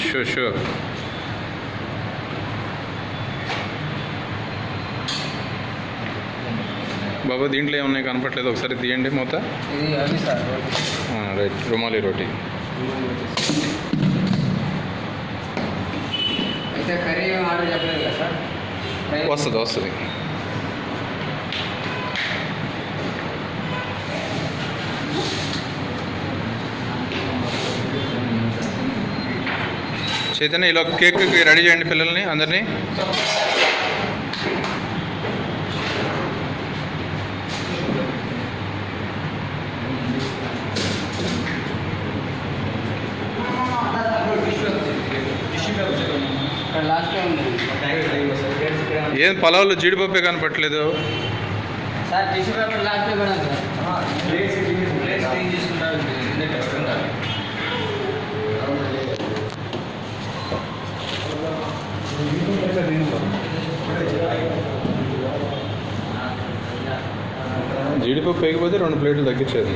Sure sure. బాబా దీంట్లో ఏమున్నాయి కనపట్లేదు, ఒకసారి తీయండి మూత. రైట్, రుమాలి రోటీ. అయితే కర్రీ ఆర్డర్ చెప్పలేదు కదా సార్? వస్తుంది వస్తుంది. చైతన్య ఇలా కేక్ రెడీ చేయండి పిల్లల్ని అందరినీ. ఏం పొలాల్లో జీడిపప్పే కనపట్లేదు సార్? టిష్యూ పేపర్ లాస్ట్ కూడా జీడిపప్పు వేయకపోతే 2 ప్లేట్లు తగ్గించేది.